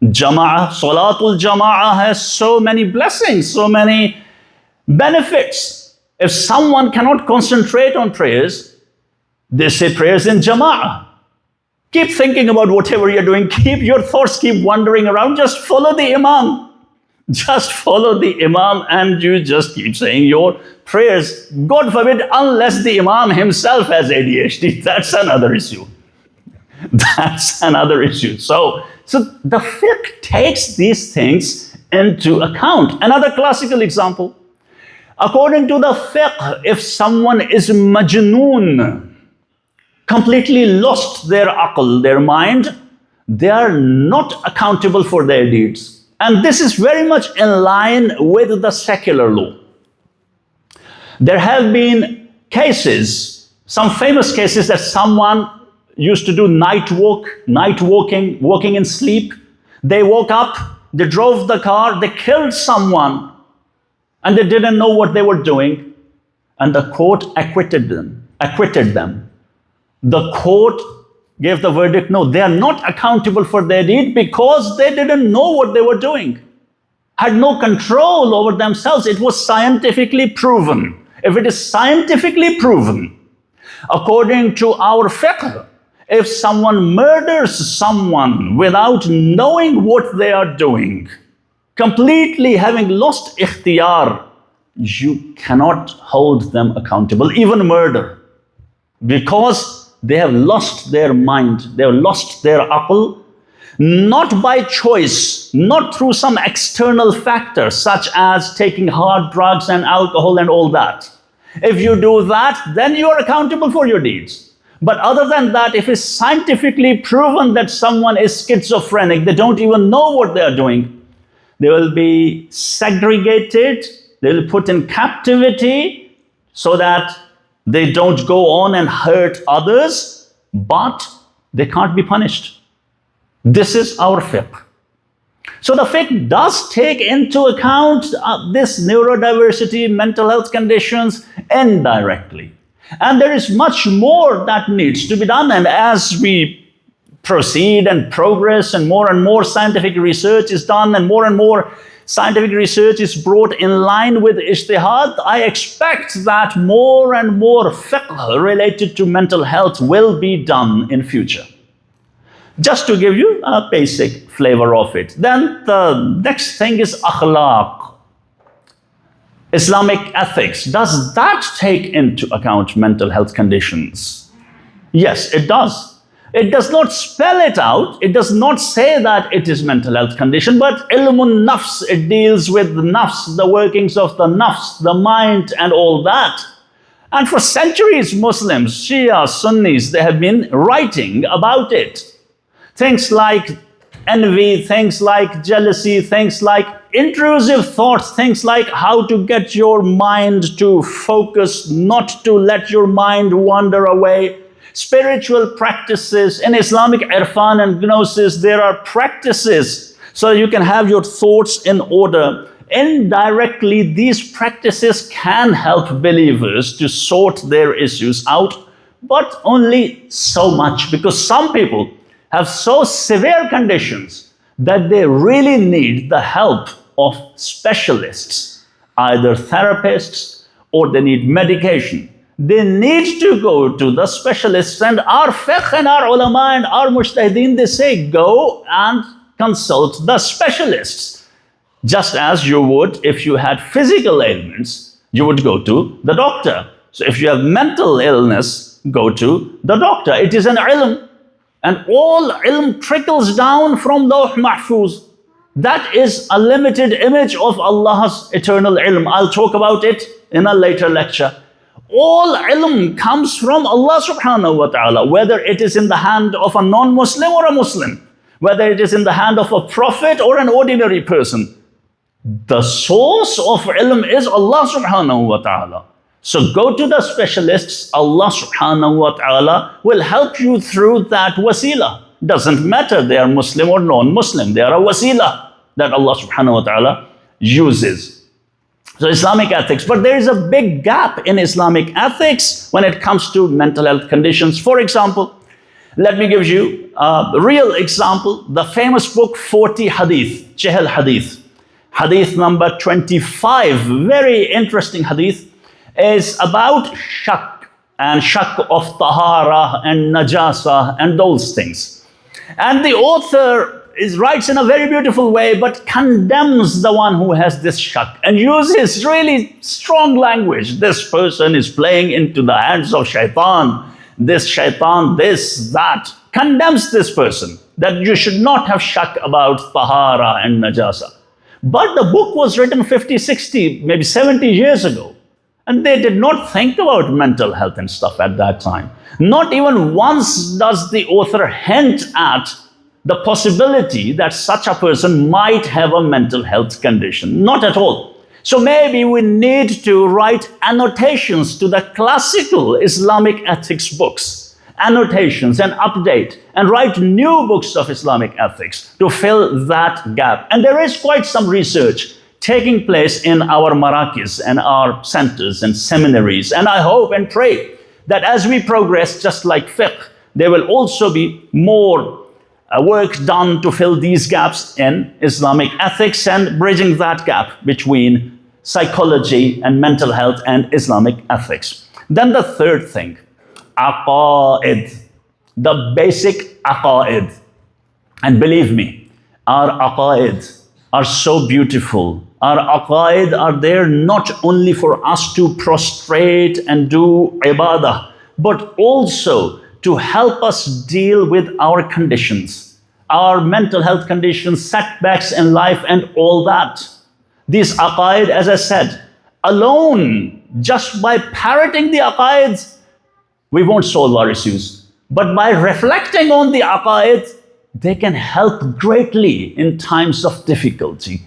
S1: Jama'ah, Salatul Jama'ah has so many blessings, so many Benefits. If someone cannot concentrate on prayers, they say prayers in jama'ah. Keep thinking about whatever you're doing. Keep your thoughts, keep wandering around. Just follow the imam. Just follow the imam and you just keep saying your prayers. God forbid, unless the imam himself has ADHD, that's another issue. That's another issue. So the fiqh takes these things into account. Another classical example. According to the fiqh, if someone is majnoon, completely lost their aql, their mind, they are not accountable for their deeds. And this is very much in line with the secular law. There have been cases, some famous cases that someone used to do night walking, walking in sleep. They woke up, they drove the car, they killed someone, and they didn't know what they were doing. And the court acquitted them. The court gave the verdict, no, they are not accountable for their deed because they didn't know what they were doing, had no control over themselves. It was scientifically proven. If it is scientifically proven, according to our fiqh, if someone murders someone without knowing what they are doing, completely having lost ikhtiyar, you cannot hold them accountable, even murder, because they have lost their mind, they have lost their aql, not by choice, not through some external factor such as taking hard drugs and alcohol and all that. If you do that, then you are accountable for your deeds. But other than that, if it's scientifically proven that someone is schizophrenic, they don't even know what they are doing, they will be segregated, they will put in captivity so that they don't go on and hurt others, but they can't be punished. This is our fiqh. So the fiqh does take into account this neurodiversity, mental health conditions indirectly. And there is much more that needs to be done. And as we proceed and progress and more scientific research is done and more scientific research is brought in line with ijtihad, I expect that more and more fiqh related to mental health will be done in future. Just to give you a basic flavor of it. Then the next thing is akhlaq. Islamic ethics. Does that take into account mental health conditions? Yes, it does. It does not spell it out. It does not say that it is mental health condition, but ilmun nafs, it deals with the nafs, the workings of the nafs, the mind and all that. And for centuries, Muslims, Shia, Sunnis, they have been writing about it. Things like envy, things like jealousy, things like intrusive thoughts, things like how to get your mind to focus, not to let your mind wander away. Spiritual practices. In Islamic irfan and gnosis, there are practices so you can have your thoughts in order. Indirectly, these practices can help believers to sort their issues out, but only so much, because some people have so severe conditions that they really need the help of specialists, either therapists or they need medication. They need to go to the specialists, and our fiqh and our ulama and our mujtahideen, they say go and consult the specialists. Just as you would if you had physical ailments, you would go to the doctor. So if you have mental illness, go to the doctor. It is an ilm, and all ilm trickles down from Lawh Mahfuz. That is a limited image of Allah's eternal ilm. I'll talk about it in a later lecture. All ilm comes from Allah subhanahu wa ta'ala, whether it is in the hand of a non-Muslim or a Muslim, whether it is in the hand of a prophet or an ordinary person. The source of ilm is Allah subhanahu wa ta'ala. So go to the specialists. Allah subhanahu wa ta'ala will help you through that wasila. Doesn't matter they are Muslim or non-Muslim, they are a wasila that Allah subhanahu wa ta'ala uses. So Islamic ethics, but there is a big gap in Islamic ethics when it comes to mental health conditions. For example, let me give you a real example. The famous book 40 Hadith, Chehel Hadith. Hadith number 25, very interesting hadith, is about shak and shak of tahara and najasa and those things. And the author writes in a very beautiful way, but condemns the one who has this shak and uses really strong language. This person is playing into the hands of shaitan. This shaitan, this, that. Condemns this person, that you should not have shak about tahara and najasa. But the book was written 50, 60, maybe 70 years ago. And they did not think about mental health and stuff at that time. Not even once does the author hint at the possibility that such a person might have a mental health condition. Not at all. So maybe we need to write annotations to the classical Islamic ethics books, annotations and update, and write new books of Islamic ethics to fill that gap. And there is quite some research taking place in our marakis and our centers and seminaries. And I hope and pray that as we progress, just like fiqh, there will also be more work done to fill these gaps in Islamic ethics and bridging that gap between psychology and mental health and Islamic ethics. Then the third thing, aqa'id, the basic aqa'id. And believe me, our aqa'id are so beautiful. Our aqa'id are there not only for us to prostrate and do ibadah, but also to help us deal with our conditions, our mental health conditions, setbacks in life and all that. These aqaid, as I said, alone, just by parroting the aqaids, we won't solve our issues. But by reflecting on the aqaid, they can help greatly in times of difficulty,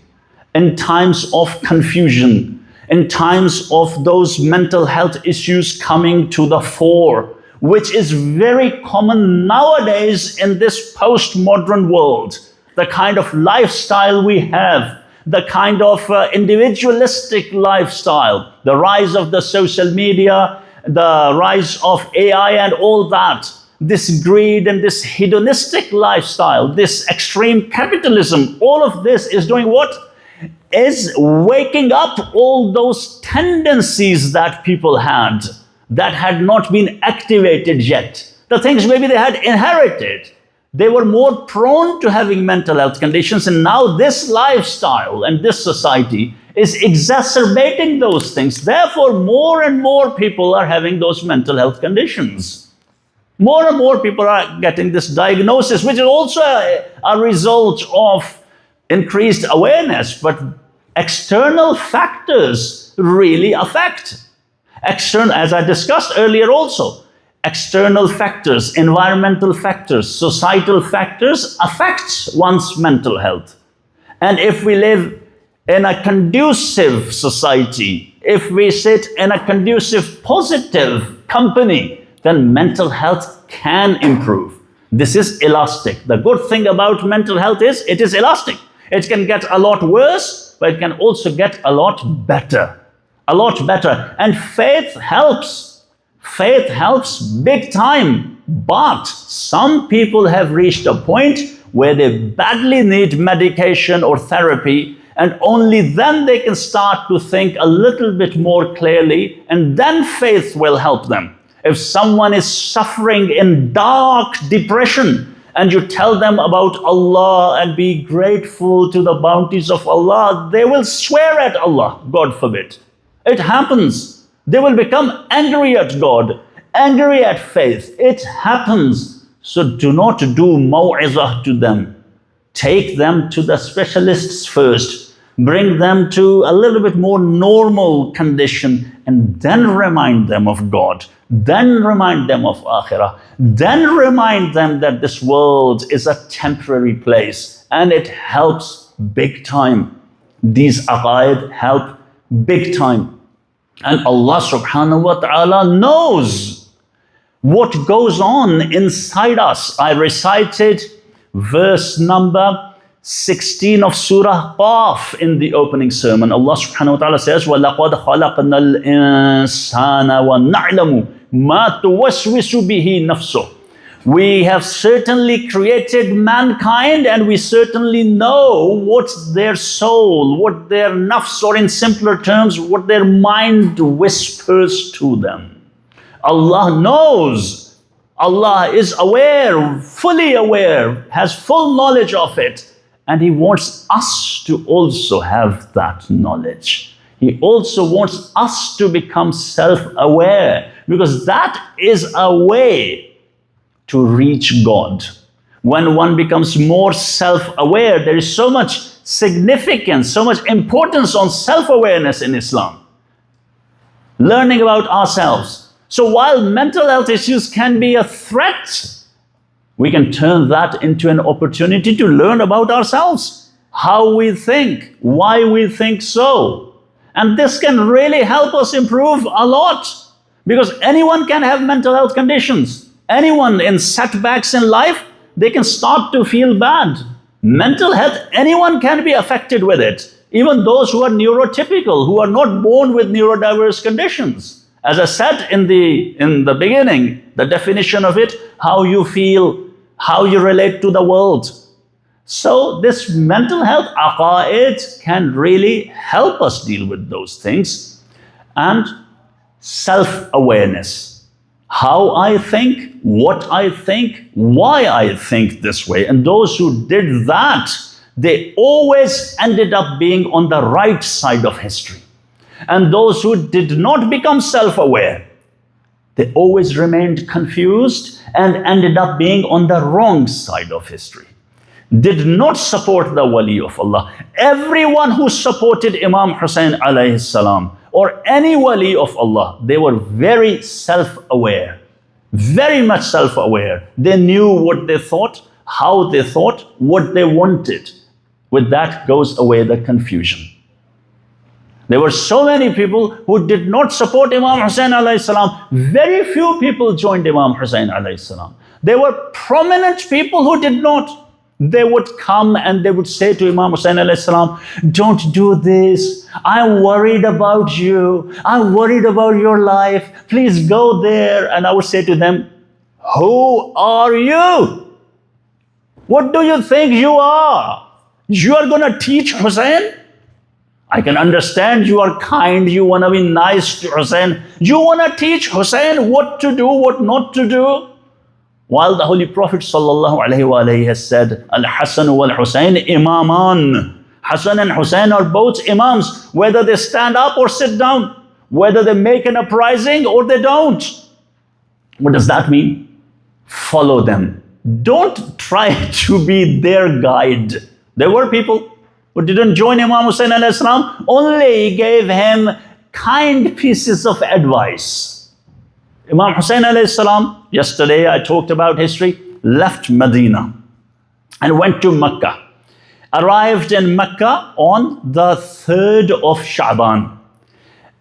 S1: in times of confusion, in times of those mental health issues coming to the fore, which is very common nowadays in this postmodern world. The kind of lifestyle we have, the kind of individualistic lifestyle, the rise of the social media, the rise of AI and all that, this greed and this hedonistic lifestyle, this extreme capitalism, all of this is doing what? Is waking up all those tendencies that people had that had not been activated yet. The things maybe they had inherited. They were more prone to having mental health conditions, and now this lifestyle and this society is exacerbating those things. Therefore, more and more people are having those mental health conditions. More and more people are getting this diagnosis, which is also a result of increased awareness, but external factors really affect. External, as I discussed earlier also, external factors, environmental factors, societal factors affects one's mental health. And if we live in a conducive society, if we sit in a conducive, positive company, then mental health can improve. This is elastic. The good thing about mental health is it is elastic. It can get a lot worse, but it can also get a lot better. A lot better. And faith helps. Faith helps big time. But some people have reached a point where they badly need medication or therapy, and only then they can start to think a little bit more clearly, and then faith will help them. If someone is suffering in dark depression, and you tell them about Allah and be grateful to the bounties of Allah, they will swear at Allah, God forbid. It happens. They will become angry at God, angry at faith. It happens. So do not do maw'izah to them. Take them to the specialists first. Bring them to a little bit more normal condition, and then remind them of God. Then remind them of Akhirah. Then remind them that this world is a temporary place, and it helps big time. These aqaid help big time. And Allah subhanahu wa ta'ala knows what goes on inside us. I recited verse number 16 of Surah Qaf in the opening sermon. Allah subhanahu wa ta'ala says, وَلَقَدْ خَلَقْنَا الْإِنسَانَ وَنَعْلَمُ مَا تُوَسْوِسُ بِهِ نَفْسُهُ We have certainly created mankind, and we certainly know what their soul, what their nafs, or in simpler terms, what their mind whispers to them. Allah knows. Allah is aware, fully aware, has full knowledge of it. And He wants us to also have that knowledge. He also wants us to become self-aware, because that is a way to reach God. When one becomes more self-aware, there is so much significance, so much importance on self-awareness in Islam. Learning about ourselves. So while mental health issues can be a threat, we can turn that into an opportunity to learn about ourselves, how we think, why we think so. And this can really help us improve a lot, because anyone can have mental health conditions. Anyone in setbacks in life, they can start to feel bad. Mental health, anyone can be affected with it. Even those who are neurotypical, who are not born with neurodiverse conditions. As I said in the beginning, the definition of it, how you feel, how you relate to the world. So this mental health aqaid can really help us deal with those things. And self-awareness. How I think, what I think, why I think this way. And those who did that, they always ended up being on the right side of history. And those who did not become self-aware, they always remained confused and ended up being on the wrong side of history. Did not support the wali of Allah. Everyone who supported Imam Hussain alayhi salam, or any wali of Allah, they were very self-aware, very much self-aware. They knew what they thought, how they thought, what they wanted. With that goes away the confusion. There were so many people who did not support Imam Hussain alayhi salam. Very few people joined Imam Hussain alayhi salam. There were prominent people who did not. They would come and they would say to Imam Hussain alayhi salam, don't do this. I'm worried about you. I'm worried about your life. Please go there. And I would say to them, who are you? What do you think you are? You are going to teach Hussain? I can understand you are kind. You want to be nice to Hussain. You want to teach Hussain what to do, what not to do? While the Holy Prophet ﷺ has said, Al-Hasan wal-Hussain imaman. Hassan and Hussain are both imams, whether they stand up or sit down, whether they make an uprising or they don't. What does that mean? Follow them. Don't try to be their guide. There were people who didn't join Imam Hussain alayhi salam, only gave him kind pieces of advice. Imam Hussain alayhi salam, yesterday I talked about history, left Medina and went to Mecca. Arrived in Mecca on the 3rd of Sha'ban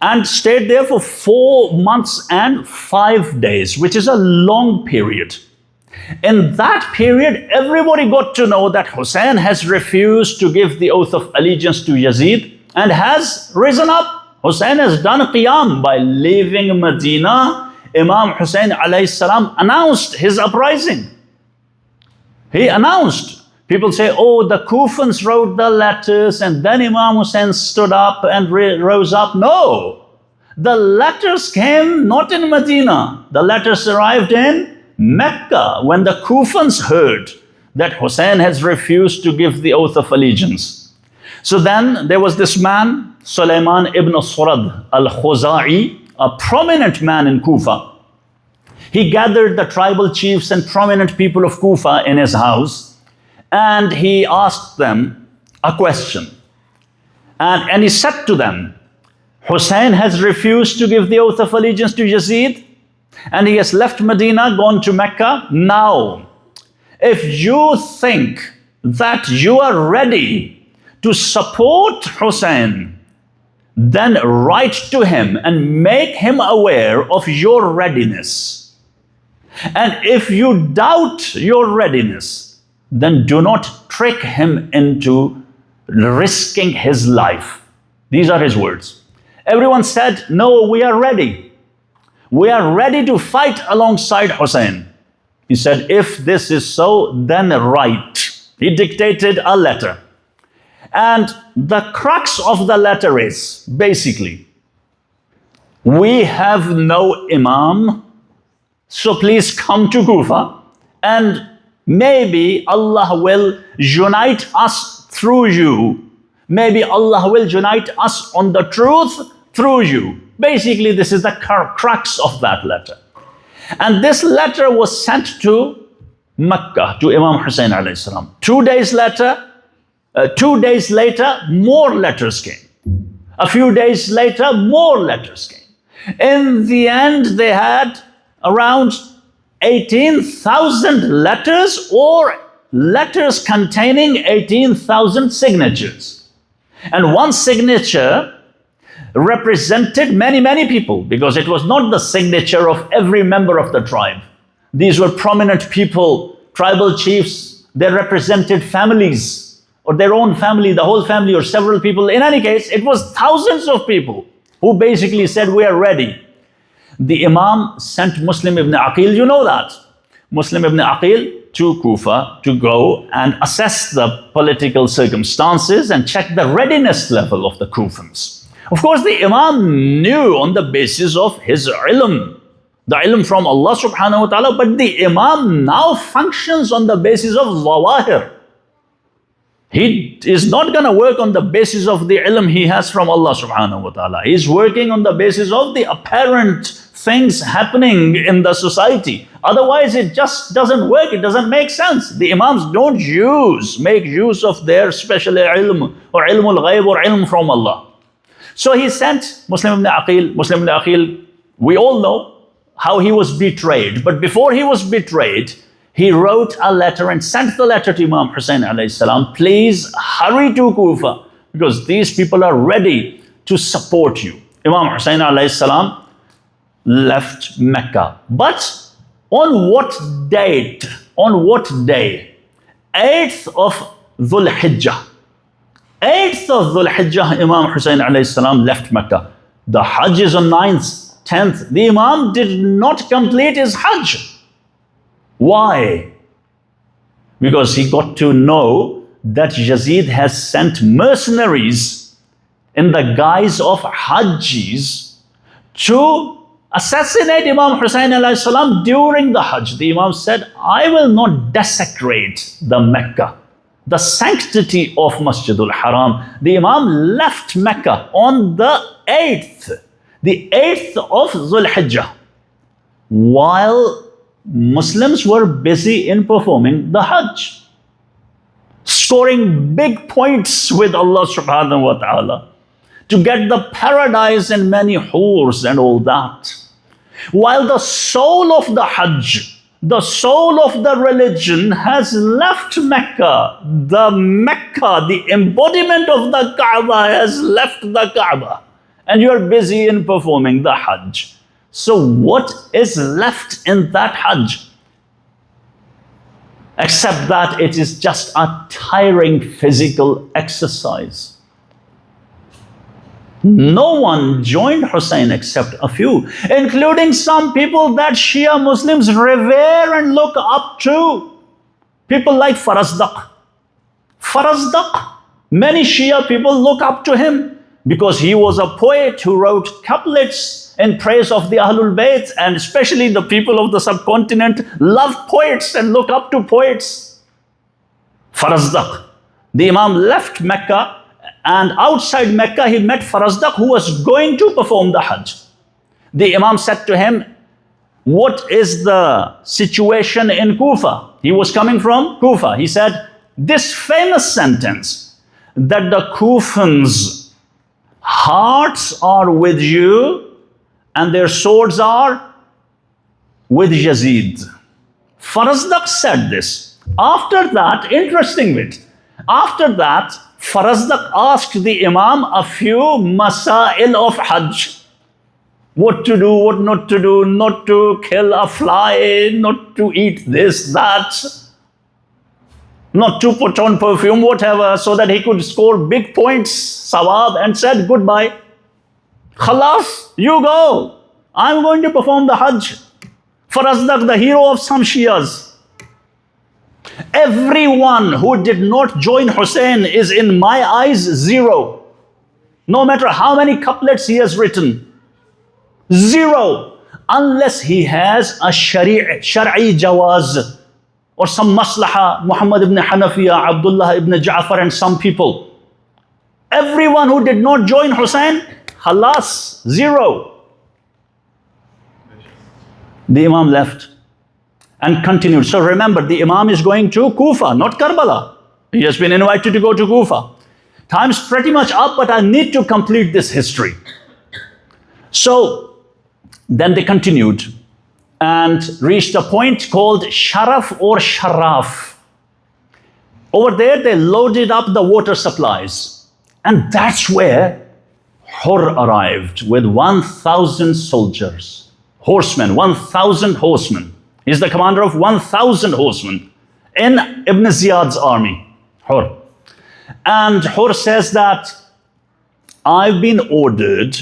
S1: and stayed there for 4 months and 5 days, which is a long period. In that period, everybody got to know that Hussain has refused to give the oath of allegiance to Yazid and has risen up. Hussain has done qiyam by leaving Medina. Imam Hussain alayhi salam announced his uprising. He announced. People say, oh, the Kufans wrote the letters and then Imam Hussain stood up and rose up. No, the letters came not in Medina. The letters arrived in Mecca when the Kufans heard that Hussain has refused to give the oath of allegiance. So then there was this man, Sulaiman ibn Surad al-Khuza'i, a prominent man in Kufa. He gathered the tribal chiefs and prominent people of Kufa in his house, and he asked them a question. And he said to them, Hussain has refused to give the oath of allegiance to Yazid, and he has left Medina, gone to Mecca. Now, if you think that you are ready to support Hussain, then write to him and make him aware of your readiness. And if you doubt your readiness, then do not trick him into risking his life. These are his words. Everyone said, no, we are ready. We are ready to fight alongside Hussain. He said, if this is so, then write. He dictated a letter. And the crux of the letter is, basically, we have no Imam, so please come to Kufa, and maybe Allah will unite us through you. Maybe Allah will unite us on the truth through you. Basically, this is the crux of that letter. And this letter was sent to Mecca, to Imam Hussain alayhi salam. 2 days later, more letters came. A few days later, more letters came. In the end, they had around 18,000 letters, or letters containing 18,000 signatures. And one signature represented many, many people, because it was not the signature of every member of the tribe. These were prominent people, tribal chiefs. They represented families, or their own family, the whole family, or several people. In any case, it was thousands of people who basically said, we are ready. The Imam sent Muslim ibn Aqil, you know that. Muslim ibn Aqil to Kufa to go and assess the political circumstances and check the readiness level of the Kufans. Of course, the Imam knew on the basis of his ilm, the ilm from Allah subhanahu wa ta'ala, but the Imam now functions on the basis of zawahir. He is not going to work on the basis of the ilm he has from Allah subhanahu wa ta'ala. He's working on the basis of the apparent things happening in the society. Otherwise, it just doesn't work. It doesn't make sense. The Imams don't make use of their special ilm, or ilmul ghaib, or ilm from Allah. So he sent Muslim ibn Aqil. Muslim ibn Aqil, we all know how he was betrayed. But before he was betrayed, he wrote a letter and sent the letter to Imam Hussain alayhi salam, please hurry to Kufa, because these people are ready to support you. Imam Hussain alayhi salam left Mecca. But on what date? On what day? 8th of Dhul Hijjah. 8th of Dhul Hijjah, Imam Hussain alayhi salam left Mecca. The Hajj is on 9th, 10th. The Imam did not complete his Hajj. Why? Because he got to know that Yazid has sent mercenaries in the guise of Hajjis to assassinate Imam Hussain alayhi salam during the Hajj. The Imam said, I will not desecrate the Mecca, the sanctity of Masjidul Haram. The Imam left Mecca on the 8th of Dhul Hijjah, while Muslims were busy in performing the Hajj, scoring big points with Allah subhanahu wa ta'ala to get the paradise and many hurs and all that. While the soul of the Hajj, the soul of the religion has left Mecca. The embodiment of the Kaaba has left the Kaaba, and you are busy in performing the Hajj. So what is left in that Hajj? Except that it is just a tiring physical exercise. No one joined Hussein except a few, including some people that Shia Muslims revere and look up to. People like Farazdaq. Many Shia people look up to him because he was a poet who wrote couplets in praise of the al-Bayt, and especially the people of the subcontinent love poets and look up to poets. Farazdaq. The Imam left Mecca, and outside Mecca he met Farazdaq, who was going to perform the Hajj. The Imam said to him, what is the situation in Kufa? He was coming from Kufa. He said this famous sentence, that the Kufans' hearts are with you and their swords are with Yazid. Farazdaq said this. After that, interesting bit, after that, Farazdaq asked the Imam a few masail of Hajj. What to do, what not to do, not to kill a fly, not to eat this, that, not to put on perfume, whatever, so that he could score big points, sawab, and said goodbye. Khalas, you go. I'm going to perform the Hajj. Farazdaq, the hero of some Shias. Everyone who did not join Hussein is in my eyes zero. No matter how many couplets he has written. Zero. Unless he has a Shari'i Jawaz or some maslaha, Muhammad ibn Hanafiya, Abdullah ibn Ja'far and some people. Everyone who did not join Hussein, halas, zero. The Imam left and continued. So remember, the Imam is going to Kufa, not Karbala. He has been invited to go to Kufa. Time's pretty much up, but I need to complete this history. So then they continued and reached a point called Sharaf or Sharaf. Over there, they loaded up the water supplies. And that's where Hur arrived with 1,000 soldiers, horsemen, 1,000 horsemen. He's the commander of 1,000 horsemen in Ibn Ziyad's army, Hur. And Hur says that I've been ordered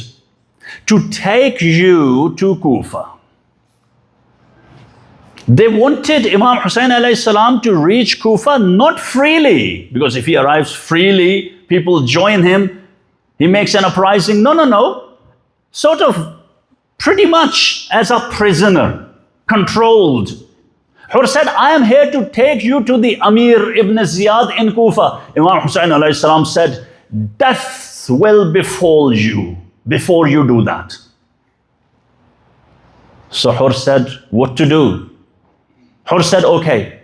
S1: to take you to Kufa. They wanted Imam Hussain alayhi salam to reach Kufa not freely, because if he arrives freely, people join him, he makes an uprising. No. Sort of pretty much as a prisoner, controlled. Hur said, I am here to take you to the Amir ibn Ziyad in Kufa. Imam Hussain alayhi salam said, death will befall you before you do that. So Hur said, what to do? Hur said, okay,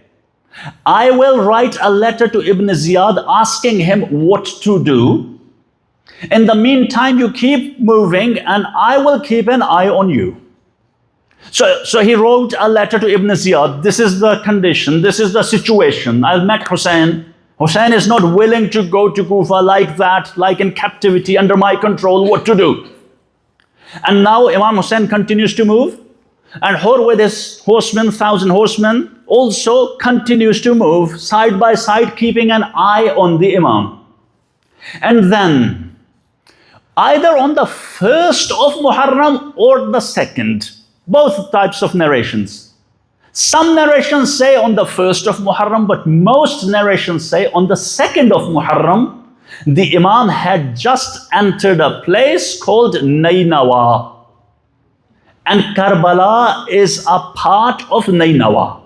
S1: I will write a letter to Ibn Ziyad asking him what to do. In the meantime, you keep moving and I will keep an eye on you. So he wrote a letter to Ibn Ziyad. This is the condition, this is the situation. I've met Hussein. Hussein is not willing to go to Kufa like that, like in captivity, under my control, what to do? And now Imam Hussein continues to move. And Hur with his horsemen, 1,000 horsemen, also continues to move side by side, keeping an eye on the Imam. And then, either on the 1st of Muharram or the 2nd, both types of narrations. Some narrations say on the 1st of Muharram, but most narrations say on the 2nd of Muharram, the Imam had just entered a place called Nainawa. And Karbala is a part of Nainawa.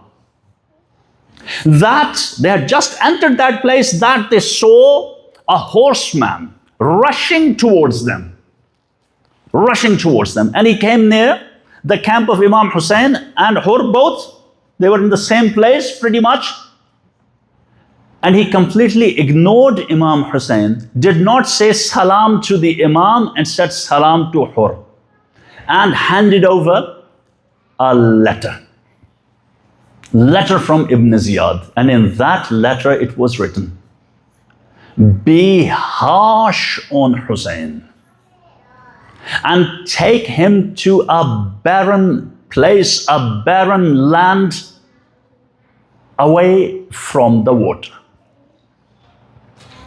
S1: That they had just entered that place, that they saw a horseman rushing towards them. And he came near the camp of Imam Hussain and Hur, both. They were in the same place pretty much. And he completely ignored Imam Hussain, did not say salam to the Imam and said salam to Hur, and handed over a letter from Ibn Ziyad. And in that letter it was written, be harsh on Hussain and take him to a barren place, a barren land away from the water.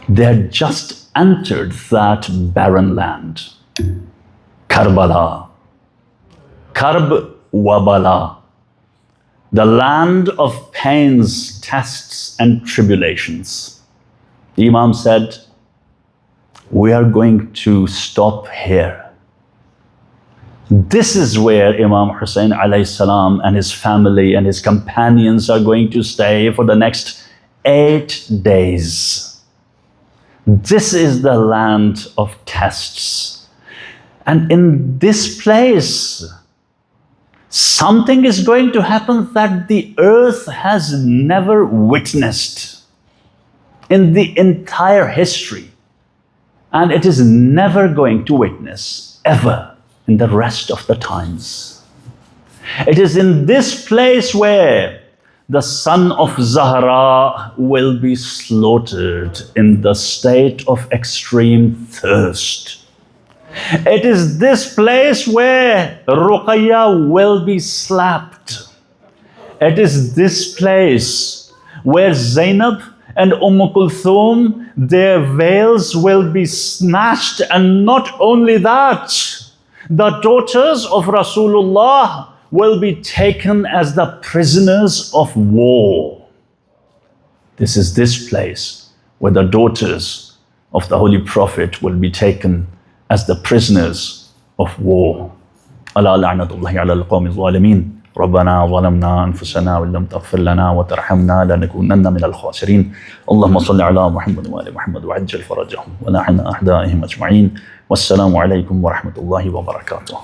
S1: They had just entered that barren land, Karbala, Karb Wabala, the land of pains, tests and tribulations. The Imam said, we are going to stop here. This is where Imam Hussain alayhi salam and his family and his companions are going to stay for the next 8 days. This is the land of tests. And in this place, something is going to happen that the earth has never witnessed in the entire history. And it is never going to witness, ever, in the rest of the times. It is in this place where the son of Zahra will be slaughtered in the state of extreme thirst. It is this place where Ruqayya will be slapped. It is this place where Zainab and Kulthum, their veils will be snatched. And not only that, the daughters of Rasulullah will be taken as the prisoners of war. This is this place where the daughters of the Holy Prophet will be taken as the prisoners of war. ألا لعنة الله على القوم الظالمين ربنا ظلمنا أنفسنا وإن لم تغفر لنا وترحمنا لنكونن من الخاسرين اللهم صل على محمد وآل محمد وعجل فرجهم ونحن أعدائهم أجمعين والسلام عليكم ورحمة الله وبركاته.